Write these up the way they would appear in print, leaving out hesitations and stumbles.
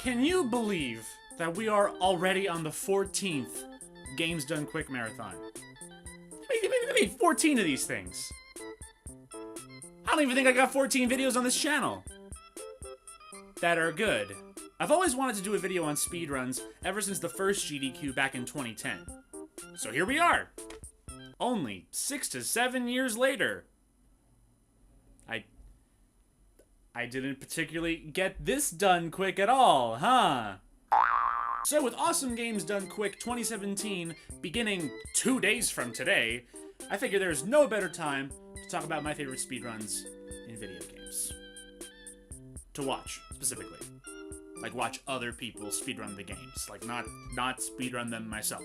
Can you believe that we are already on the 14th Games Done Quick Marathon? I made 14 of these things. I don't even think I got 14 videos on this channel that are good. I've always wanted to do a video on speedruns ever since the first GDQ back in 2010. So here we are. Only 6 to 7 years later. I didn't particularly get this done quick at all, huh? So with Awesome Games Done Quick 2017 beginning 2 days from today, I figure there's no better time to talk about my favorite speedruns in video games. To watch, specifically. Like, watch other people speedrun the games. Like, not speedrun them myself.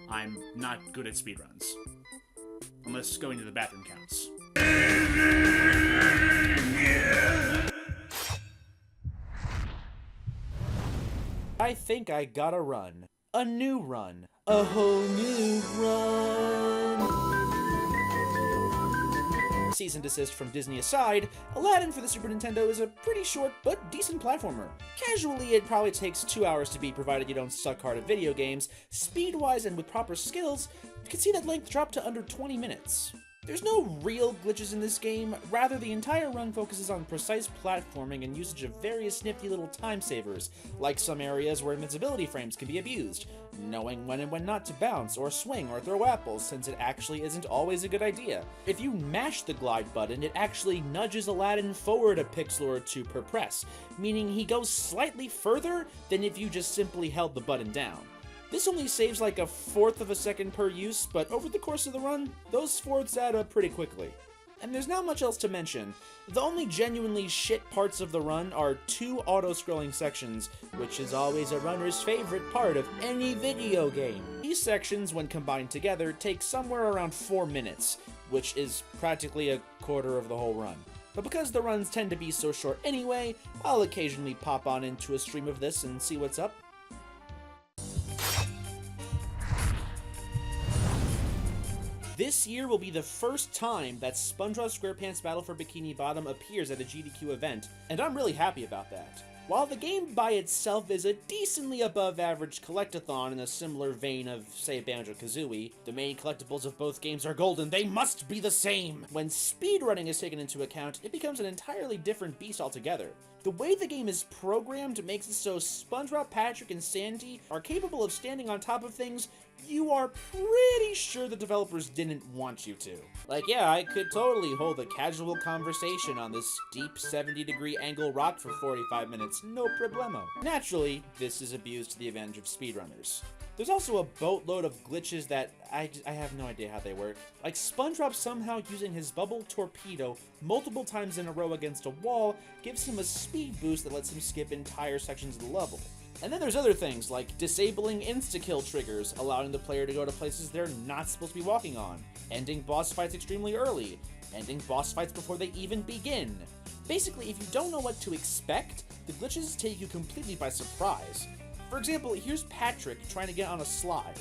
I'm not good at speedruns. Unless going to the bathroom counts. I think I gotta run. A new run. A whole new run. Cease and desist from Disney aside, Aladdin for the Super Nintendo is a pretty short but decent platformer. Casually, it probably takes 2 hours to beat provided you don't suck hard at video games. Speed-wise and with proper skills, you can see that length drop to under 20 minutes. There's no real glitches in this game, rather the entire run focuses on precise platforming and usage of various nifty little time savers, like some areas where invincibility frames can be abused, knowing when and when not to bounce or swing or throw apples, since it actually isn't always a good idea. If you mash the glide button, it actually nudges Aladdin forward a pixel or two per press, meaning he goes slightly further than if you just simply held the button down. This only saves like 1/4 of a second per use, but over the course of the run, those fourths add up pretty quickly. And there's not much else to mention. The only genuinely shit parts of the run are 2 auto-scrolling sections, which is always a runner's favorite part of any video game. These sections, when combined together, take somewhere around 4 minutes, which is practically 1/4 of the whole run. But because the runs tend to be so short anyway, I'll occasionally pop on into a stream of this and see what's up. This year will be the first time that SpongeBob SquarePants Battle for Bikini Bottom appears at a GDQ event, and I'm really happy about that. While the game by itself is a decently above average collectathon in a similar vein of, say, Banjo-Kazooie, the main collectibles of both games are golden, they must be the same! When speedrunning is taken into account, it becomes an entirely different beast altogether. The way the game is programmed makes it so SpongeBob, Patrick, and Sandy are capable of standing on top of things you are pretty sure the developers didn't want you to. Like, yeah, I could totally hold a casual conversation on this steep 70-degree angle rock for 45 minutes, no problemo. Naturally, this is abused to the advantage of speedrunners. There's also a boatload of glitches that I have no idea how they work. Like SpongeBob somehow using his bubble torpedo multiple times in a row against a wall gives him a speed boost that lets him skip entire sections of the level. And then there's other things, like disabling insta-kill triggers, allowing the player to go to places they're not supposed to be walking on, ending boss fights extremely early, ending boss fights before they even begin. Basically, if you don't know what to expect, the glitches take you completely by surprise. For example, here's Patrick trying to get on a slide.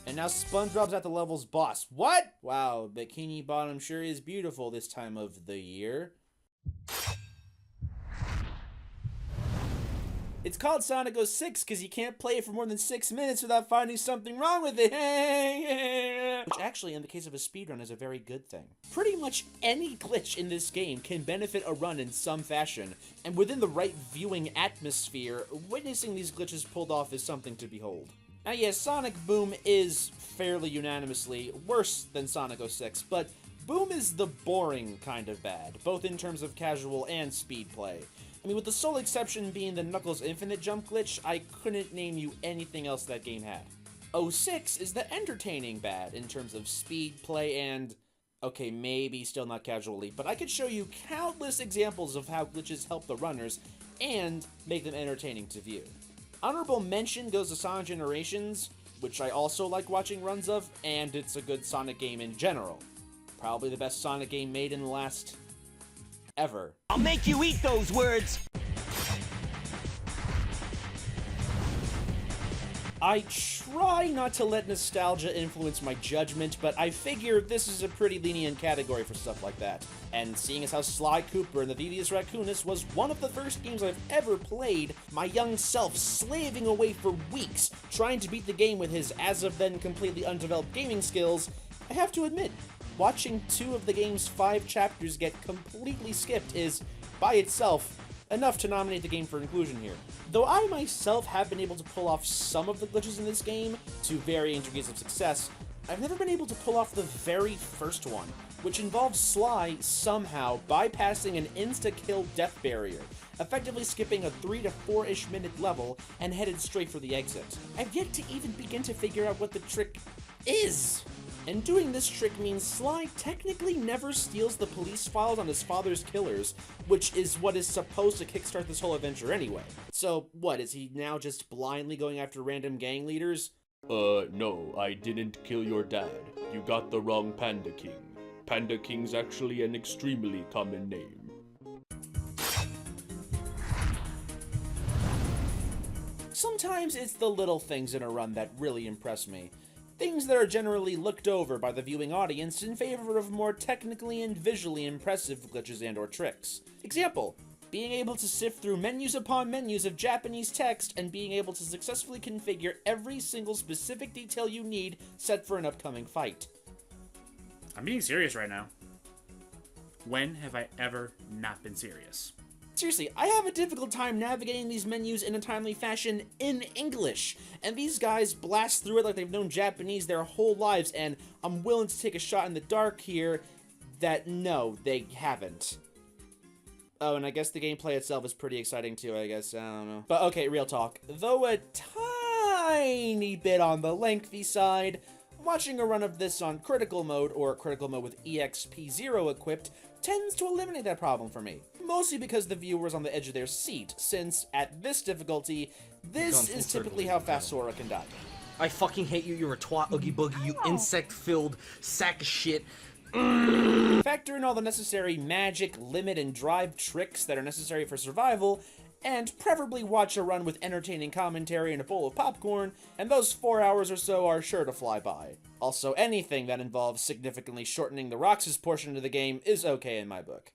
And now SpongeBob's at the level's boss. What? Wow, Bikini Bottom sure is beautiful this time of the year. It's called Sonic 06 because you can't play it for more than 6 minutes without finding something wrong with it. Which actually, in the case of a speedrun, is a very good thing. Pretty much any glitch in this game can benefit a run in some fashion, and within the right viewing atmosphere, witnessing these glitches pulled off is something to behold. Now yes, Sonic Boom is fairly unanimously worse than Sonic 06, but Boom is the boring kind of bad, both in terms of casual and speed play. I mean, with the sole exception being the Knuckles infinite jump glitch, I couldn't name you anything else that game had. 06 is the entertaining bad in terms of speed play and, okay, maybe still not casually, but I could show you countless examples of how glitches help the runners and make them entertaining to view. Honorable mention goes to Sonic Generations, which I also like watching runs of, and it's a good Sonic game in general. Probably the best Sonic game made in the last... ever. I'll make you eat those words! I try not to let nostalgia influence my judgment, but I figure this is a pretty lenient category for stuff like that. And seeing as how Sly Cooper and the Thievius Raccoonus was one of the first games I've ever played, my young self slaving away for weeks trying to beat the game with his as-of-then completely undeveloped gaming skills, I have to admit, watching 2 of the game's 5 chapters get completely skipped is, by itself, enough to nominate the game for inclusion here. Though I myself have been able to pull off some of the glitches in this game to varying degrees of success, I've never been able to pull off the very first one, which involves Sly somehow bypassing an insta-kill death barrier, effectively skipping a 3 to 4-ish minute level and headed straight for the exit. I've yet to even begin to figure out what the trick is. And doing this trick means Sly technically never steals the police files on his father's killers, which is what is supposed to kickstart this whole adventure anyway. So what, is he now just blindly going after random gang leaders? No, I didn't kill your dad. You got the wrong Panda King. Panda King's actually an extremely common name. Sometimes it's the little things in a run that really impress me. Things that are generally looked over by the viewing audience in favor of more technically and visually impressive glitches and or tricks. Example, being able to sift through menus upon menus of Japanese text and being able to successfully configure every single specific detail you need set for an upcoming fight. I'm being serious right now. When have I ever not been serious? Seriously, I have a difficult time navigating these menus in a timely fashion in English, and these guys blast through it like they've known Japanese their whole lives, and I'm willing to take a shot in the dark here that no, they haven't. Oh, and I guess the gameplay itself is pretty exciting too, I guess, I don't know. But okay, real talk. Though a tiny bit on the lengthy side, watching a run of this on critical mode, or critical mode with EXP0 equipped, tends to eliminate that problem for me. Mostly because the viewer is on the edge of their seat, since, at this difficulty, this is typically how fast Sora can die. I fucking hate you, you're a twat, oogie boogie, you insect-filled sack of shit. Factor in all the necessary magic, limit, and drive tricks that are necessary for survival, and preferably watch a run with entertaining commentary and a bowl of popcorn, and those 4 hours or so are sure to fly by. Also, anything that involves significantly shortening the Roxas portion of the game is okay in my book.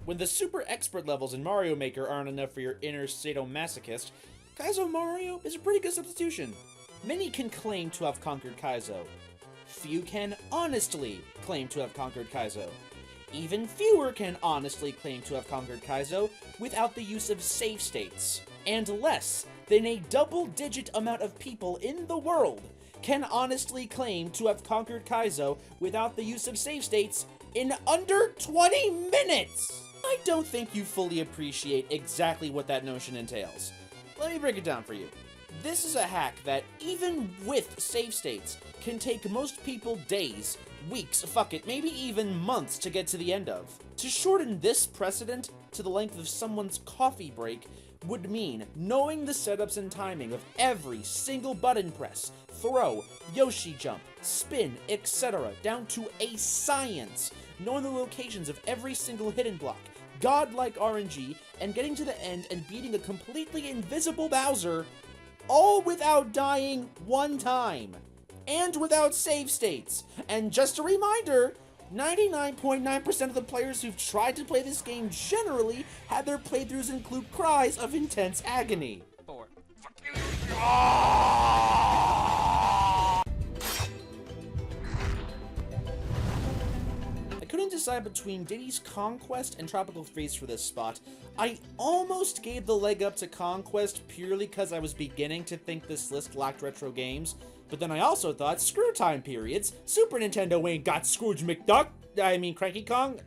When the super expert levels in Mario Maker aren't enough for your inner sadomasochist, Kaizo Mario is a pretty good substitution. Many can claim to have conquered Kaizo. Few can honestly claim to have conquered Kaizo. Even fewer can honestly claim to have conquered Kaizo without the use of save states. And less than a double-digit amount of people in the world can honestly claim to have conquered Kaizo without the use of save states in under 20 minutes! I don't think you fully appreciate exactly what that notion entails. Let me break it down for you. This is a hack that, even with save states, can take most people days, weeks, fuck it, maybe even months to get to the end of. To shorten this precedent to the length of someone's coffee break would mean knowing the setups and timing of every single button press, throw, Yoshi jump, spin, etc. down to a science, knowing the locations of every single hidden block, godlike RNG, and getting to the end and beating a completely invisible Bowser, all without dying one time, and without save states. And just a reminder, 99.9% of the players who've tried to play this game generally had their playthroughs include cries of intense agony. I couldn't decide between Diddy's Conquest and Tropical Freeze for this spot. I almost gave the leg up to Conquest purely because I was beginning to think this list lacked retro games, but then I also thought, screw time periods, Super Nintendo ain't got Scrooge McDuck, Cranky Kong,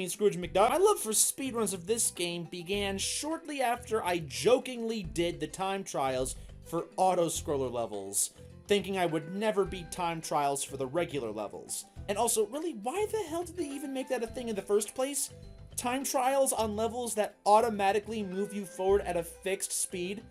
Scrooge McDuck. My love for speedruns of this game began shortly after I jokingly did the time trials for auto-scroller levels, thinking I would never beat time trials for the regular levels. And also, really, why the hell did they even make that a thing in the first place? Time trials on levels that automatically move you forward at a fixed speed?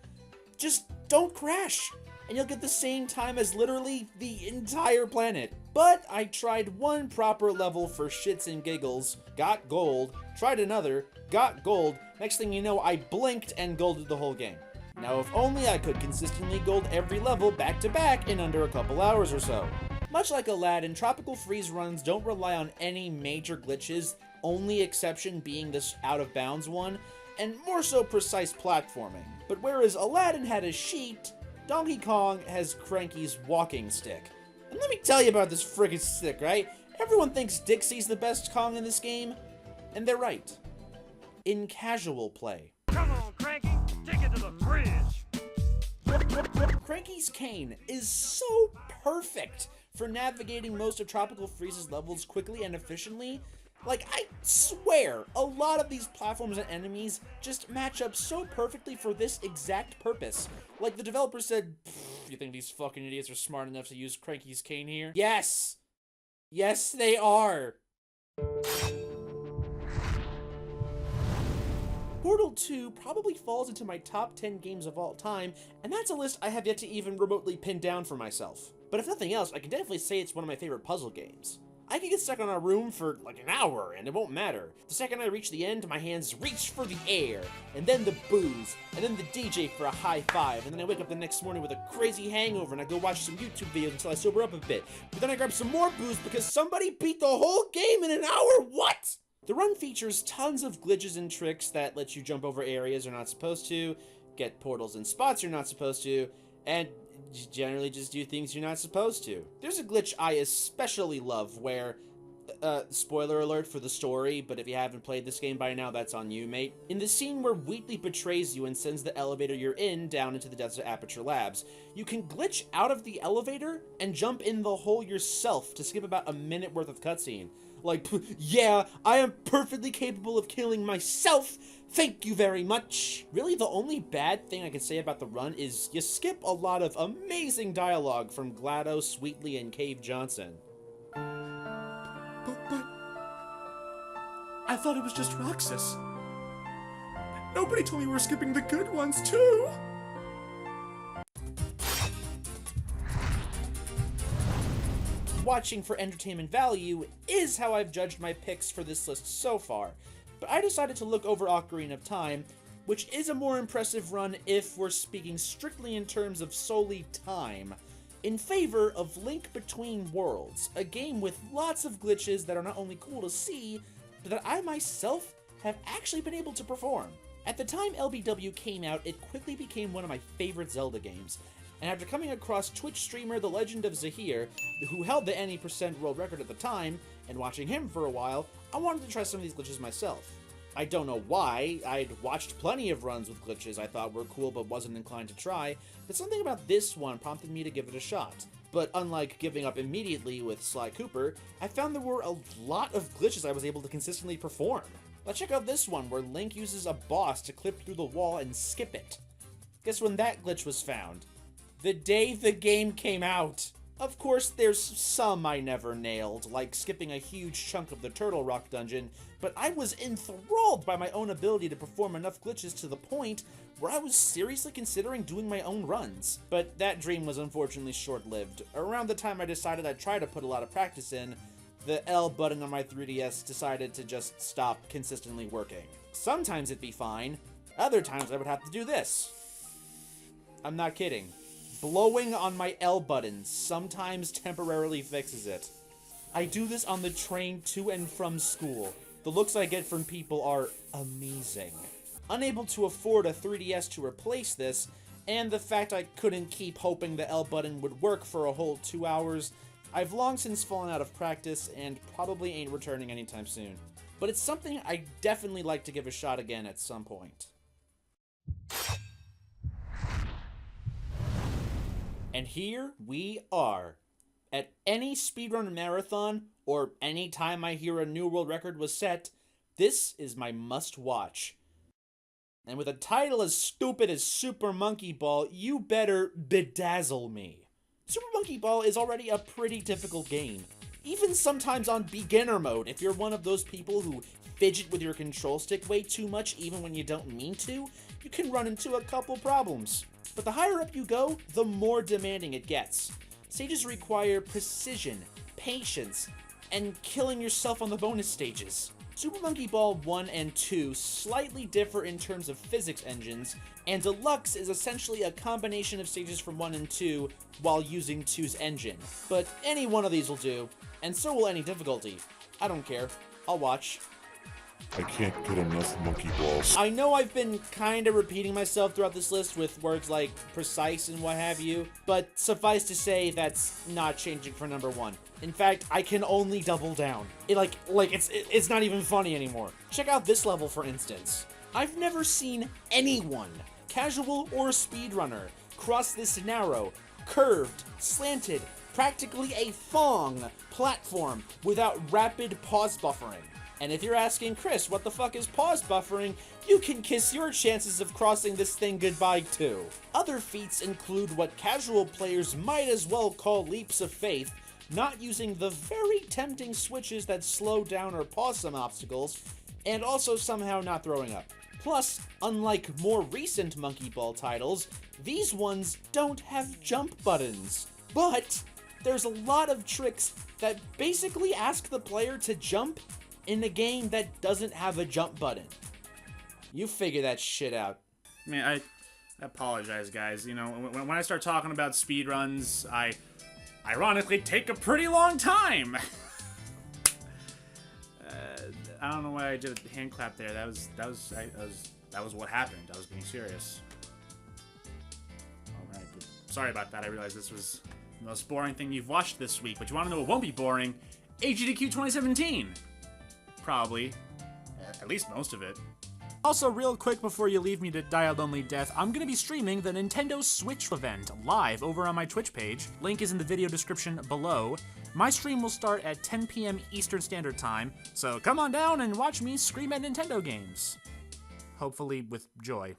Just don't crash. and you'll get the same time as literally the entire planet. But I tried one proper level for shits and giggles, got gold, tried another, got gold, next thing you know I blinked and golded the whole game. Now if only I could consistently gold every level back to back in under a couple hours or so. Much like Aladdin, Tropical Freeze runs don't rely on any major glitches, only exception being this out of bounds one, and more so precise platforming. But whereas Aladdin had a sheet, Donkey Kong has Cranky's walking stick. And let me tell you about this friggin' stick, right? Everyone thinks Dixie's the best Kong in this game, and they're right. In casual play. Come on, Cranky, take it to the fridge. Cranky's cane is so perfect for navigating most of Tropical Freeze's levels quickly and efficiently. Like, I swear, a lot of these platforms and enemies just match up so perfectly for this exact purpose. Like, the developer said, you think these fucking idiots are smart enough to use Cranky's cane here? Yes! Yes, they are! Portal 2 probably falls into my top 10 games of all time, and that's a list I have yet to even remotely pin down for myself. But if nothing else, I can definitely say it's one of my favorite puzzle games. I can get stuck on a room for like an hour, and it won't matter. The second I reach the end, my hands reach for the air, and then the booze, and then the DJ for a high five, and then I wake up the next morning with a crazy hangover, and I go watch some YouTube videos until I sober up a bit. But then I grab some more booze because somebody beat the whole game in an hour? What? The run features tons of glitches and tricks that let you jump over areas you're not supposed to, get portals in spots you're not supposed to, and generally just do things you're not supposed to. There's a glitch I especially love where, spoiler alert for the story, but if you haven't played this game by now, that's on you, mate. In the scene where Wheatley betrays you and sends the elevator you're in down into the depths of Aperture Labs, you can glitch out of the elevator and jump in the hole yourself to skip about a minute worth of cutscene. Like, yeah, I am perfectly capable of killing myself! Thank you very much! Really, the only bad thing I can say about the run is you skip a lot of amazing dialogue from GLaDOS, Wheatley, and Cave Johnson. But... I thought it was just Roxas. Nobody told me we were skipping the good ones, too! Watching for entertainment value is how I've judged my picks for this list so far, but I decided to look over Ocarina of Time, which is a more impressive run if we're speaking strictly in terms of solely time, in favor of Link Between Worlds, a game with lots of glitches that are not only cool to see, but that I myself have actually been able to perform. At the time LBW came out, it quickly became one of my favorite Zelda games, and after coming across Twitch streamer The Legend of Zahir, who held the any percent world record at the time, and watching him for a while, I wanted to try some of these glitches myself. I don't know why, I'd watched plenty of runs with glitches I thought were cool but wasn't inclined to try, but something about this one prompted me to give it a shot. But unlike giving up immediately with Sly Cooper, I found there were a lot of glitches I was able to consistently perform. Let's check out this one where Link uses a boss to clip through the wall and skip it. Guess when that glitch was found? The day the game came out. Of course, there's some I never nailed, like skipping a huge chunk of the Turtle Rock dungeon, but I was enthralled by my own ability to perform enough glitches to the point where I was seriously considering doing my own runs. But that dream was unfortunately short-lived. Around the time I decided I'd try to put a lot of practice in, the L button on my 3DS decided to just stop consistently working. Sometimes it'd be fine, other times I would have to do this. I'm not kidding. Blowing on my L button sometimes temporarily fixes it. I do this on the train to and from school. The looks I get from people are amazing. Unable to afford a 3DS to replace this, and the fact I couldn't keep hoping the L button would work for a whole 2 hours, I've long since fallen out of practice and probably ain't returning anytime soon. But it's something I definitely like to give a shot again at some point. And here we are. At any speedrun marathon, or any time I hear a new world record was set, this is my must-watch. And with a title as stupid as Super Monkey Ball, you better bedazzle me. Super Monkey Ball is already a pretty difficult game. Even sometimes on beginner mode, if you're one of those people who fidget with your control stick way too much even when you don't mean to, you can run into a couple problems. But the higher up you go, the more demanding it gets. Stages require precision, patience, and killing yourself on the bonus stages. Super Monkey Ball 1 and 2 slightly differ in terms of physics engines, and Deluxe is essentially a combination of stages from 1 and 2 while using 2's engine. But any one of these will do, and so will any difficulty. I don't care. I'll watch. I can't get enough monkey balls. I know I've been kinda repeating myself throughout this list with words like precise and what have you, but suffice to say that's not changing for number 1. In fact, I can only double down. It's not even funny anymore. Check out this level, for instance. I've never seen anyone, casual or speedrunner, cross this narrow, curved, slanted, practically a thong platform without rapid pause buffering. And if you're asking, Chris, what the fuck is pause buffering, you can kiss your chances of crossing this thing goodbye too. Other feats include what casual players might as well call leaps of faith, not using the very tempting switches that slow down or pause some obstacles, and also somehow not throwing up. Plus, unlike more recent Monkey Ball titles, these ones don't have jump buttons. But there's a lot of tricks that basically ask the player to jump in a game that doesn't have a jump button. You figure that shit out. I mean, I apologize, guys. You know, when I start talking about speedruns, I ironically take a pretty long time. I don't know why I did a hand clap there. That was what happened. I was being serious. All right, but sorry about that. I realized this was the most boring thing you've watched this week. But you want to know what won't be boring? AGDQ 2017. Probably. At least most of it. Also, real quick before you leave me to die a lonely death, I'm going to be streaming the Nintendo Switch event live over on my Twitch page. Link is in the video description below. My stream will start at 10 p.m. Eastern Standard Time, so come on down and watch me scream at Nintendo games. Hopefully with joy.